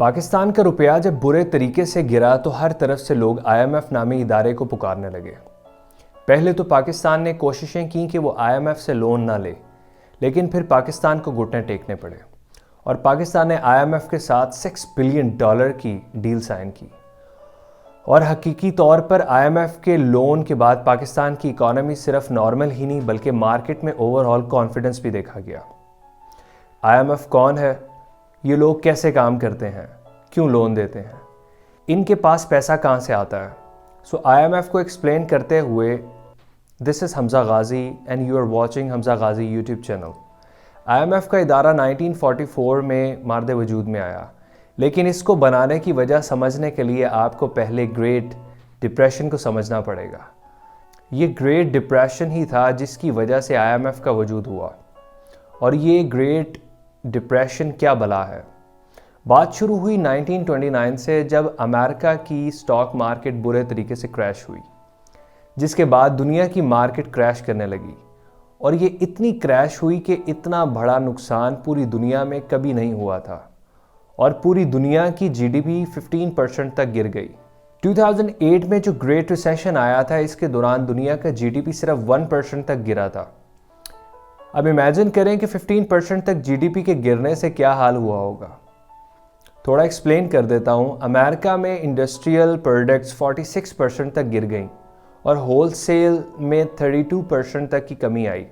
पाकिस्तान का रुपया जब बुरे तरीके से गिरा तो हर तरफ से लोग आईएमएफ नामी इदारे को पुकारने लगे। पहले तो पाकिस्तान ने कोशिशें की कि वो आईएमएफ से लोन ना ले, लेकिन फिर पाकिस्तान को घुटने टेकने पड़े और पाकिस्तान ने आईएमएफ के साथ $6 बिलियन की डील साइन की। और हकीकी तौर पर आईएमएफ के लोन के बाद पाकिस्तान की इकॉनमी सिर्फ नॉर्मल ही नहीं बल्कि मार्केट में ओवरऑल कॉन्फिडेंस भी देखा गया। आईएमएफ कौन है, ये लोग कैसे काम करते हैं, क्यों लोन देते हैं, इनके पास पैसा कहाँ से आता है। सो आईएमएफ को एक्सप्लेन करते हुए this is Hamza Ghazi and you are watching Hamza Ghazi YouTube channel. IMF का इदारा 1944 में मार्द वजूद में आया, लेकिन इसको बनाने की वजह समझने के लिए आपको पहले ग्रेट डिप्रेशन को समझना पड़ेगा। ये ग्रेट डिप्रेशन ही था जिसकी वजह से आईएमएफ का वजूद हुआ। और ये ग्रेट डिप्रेशन क्या बला है। बात शुरू हुई 1929 से, जब अमेरिका की स्टॉक मार्केट बुरे तरीके से क्रैश हुई, जिसके बाद दुनिया की मार्केट क्रैश करने लगी। और ये इतनी क्रैश हुई कि इतना बड़ा नुकसान पूरी दुनिया में कभी नहीं हुआ था और पूरी दुनिया की जीडीपी 15% तक गिर गई। 2008 में जो ग्रेट रिसेशन आया था, इसके दौरान दुनिया का जीडीपी सिर्फ 1% तक गिरा था। अब इमेजिन करें कि 15% तक जीडीपी के गिरने से क्या हाल हुआ होगा। थोड़ा एक्सप्लेन कर देता हूँ। अमेरिका में इंडस्ट्रियल प्रोडक्ट्स 46% तक गिर गई और होलसेल में 32% तक की कमी आई।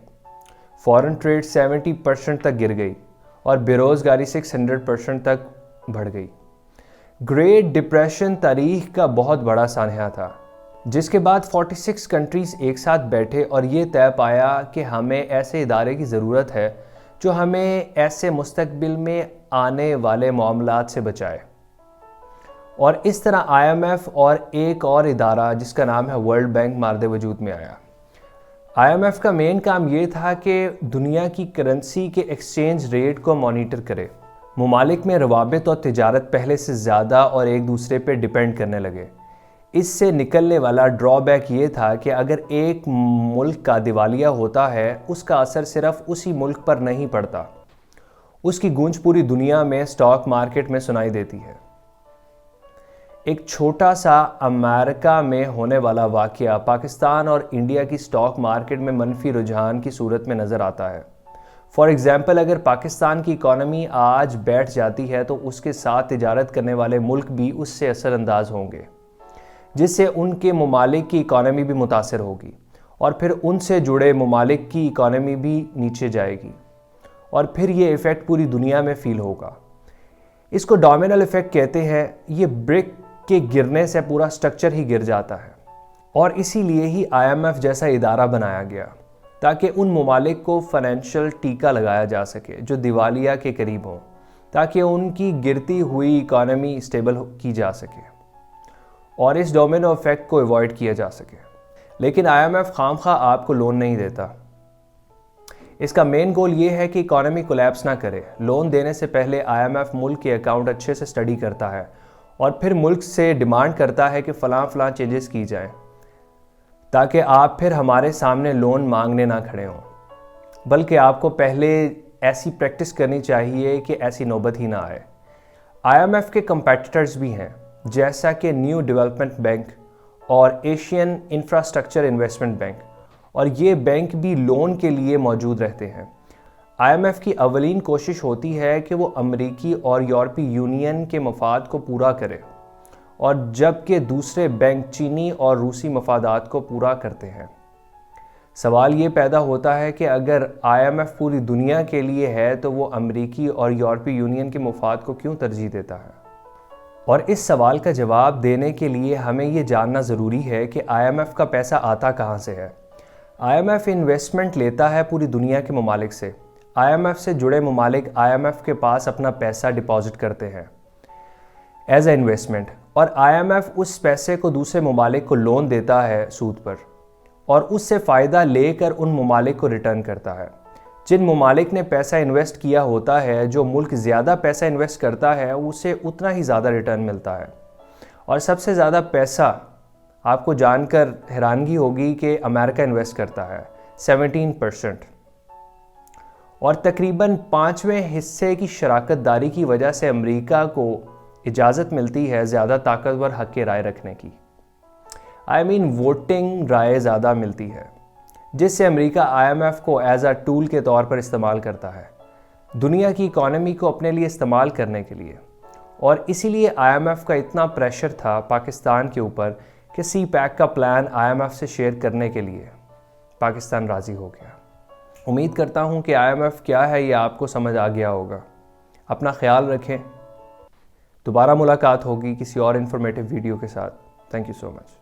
फॉरेन ट्रेड 70% तक गिर गई और बेरोज़गारी 600% तक बढ़ गई। ग्रेट डिप्रेशन तारीख का बहुत बड़ा सानहा था, जिसके बाद 46 कंट्रीज़ एक साथ बैठे और ये तय पाया कि हमें ऐसे इदारे की ज़रूरत है जो हमें ऐसे मुस्तकबिल में आने वाले मामलात से बचाए। और इस तरह आईएमएफ और एक और इदारा जिसका नाम है वर्ल्ड बैंक मार्दे वजूद में आया। आईएमएफ का मेन काम ये था कि दुनिया की करेंसी के एक्सचेंज रेट को मॉनिटर करे। मुमालिक में रवाबित और तिजारत पहले से ज़्यादा और एक दूसरे पर डिपेंड करने लगे। इससे निकलने वाला ड्रॉबैक ये था कि अगर एक मुल्क का दिवालिया होता है, उसका असर सिर्फ उसी मुल्क पर नहीं पड़ता, उसकी गूंज पूरी दुनिया में स्टॉक मार्केट में सुनाई देती है। एक छोटा सा अमेरिका में होने वाला वाक़या पाकिस्तान और इंडिया की स्टॉक मार्केट में मनफी रुझान की सूरत में नज़र आता है। फॉर एग्ज़ाम्पल, अगर पाकिस्तान की इकॉनमी आज बैठ जाती है तो उसके साथ तिजारत करने वाले मुल्क भी उससे असरअंदाज होंगे, जिससे उनके ममालिक की इकॉनमी भी मुतासर होगी और फिर उनसे जुड़े ममालिक की इकॉनमी भी नीचे जाएगी और फिर ये इफ़ेक्ट पूरी दुनिया में फ़ील होगा। इसको डोमिनल इफ़ेक्ट कहते हैं। ये ब्रिक के गिरने से पूरा स्ट्रक्चर ही गिर जाता है और इसीलिए ही आईएमएफ जैसा इदारा बनाया गया, ताकि उन ममालिक को फाइनेंशियल टीका लगाया जा सके जो दिवालिया के करीब हों, ताकि उनकी गिरती हुई इकॉनमी स्टेबल की जा सके और इस डोमिनो इफेक्ट को अवॉइड किया जा सके। लेकिन आईएमएफ खामखा आपको लोन नहीं देता। इसका मेन गोल ये है कि इकॉनमी कोलैप्स ना करे। लोन देने से पहले आईएमएफ मुल्क के अकाउंट अच्छे से स्टडी करता है और फिर मुल्क से डिमांड करता है कि फ़लाँ चेंजेस की जाएं, ताकि आप फिर हमारे सामने लोन मांगने ना खड़े हों। बल्कि आपको पहले ऐसी प्रैक्टिस करनी चाहिए कि ऐसी नौबत ही ना आए। आईएमएफ के कंपेटिटर्स भी हैं, जैसा कि न्यू डेवलपमेंट बैंक और एशियन इंफ्रास्ट्रक्चर इन्वेस्टमेंट बैंक, और ये बैंक भी लोन के लिए मौजूद रहते हैं। आईएमएफ की अवलीन कोशिश होती है कि वो अमेरिकी और यूरोपीय यूनियन के मफाद को पूरा करे, और जबकि दूसरे बैंक चीनी और रूसी मफादात को पूरा करते हैं। सवाल ये पैदा होता है कि अगर आईएमएफ पूरी दुनिया के लिए है तो वो अमेरिकी और यूरोपीय यूनियन के मफाद को क्यों तरजीह देता है। और इस सवाल का जवाब देने के लिए हमें ये जानना ज़रूरी है कि आईएमएफ का पैसा आता कहाँ से है। आईएमएफ इन्वेस्टमेंट लेता है पूरी दुनिया के ममालिक से। आईएमएफ से जुड़े ममालिक आईएमएफ के पास अपना पैसा डिपॉजिट करते हैं एज ए इन्वेस्टमेंट, और आईएमएफ उस पैसे को दूसरे ममालिक को लोन देता है सूद पर, और उससे फ़ायदा लेकर उन ममालिक को रिटर्न करता है। जिन ममालिक ने पैसा इन्वेस्ट किया होता है, जो मुल्क ज़्यादा पैसा इन्वेस्ट करता है उसे उतना ही ज़्यादा रिटर्न मिलता है। और सबसे ज़्यादा पैसा आपको जानकर हैरानगी होगी कि अमेरिका इन्वेस्ट करता है 17%, और तकरीबन 5वें हिस्से की शराकत दारी की वजह से अमेरिका को इजाज़त मिलती है ज़्यादा ताकतवर हक के राय रखने की। वोटिंग राय ज़्यादा मिलती है, जिससे अमेरिका IMF को एज अ टूल के तौर पर इस्तेमाल करता है दुनिया की इकॉनमी को अपने लिए इस्तेमाल करने के लिए। और इसीलिए IMF का इतना प्रेशर था पाकिस्तान के ऊपर कि CPEC का प्लान IMF से शेयर करने के लिए पाकिस्तान राज़ी हो गया। उम्मीद करता हूँ कि IMF क्या है ये आपको समझ आ गया होगा। अपना ख्याल रखें। दोबारा मुलाकात होगी किसी और इन्फॉर्मेटिव वीडियो के साथ। Thank you so much.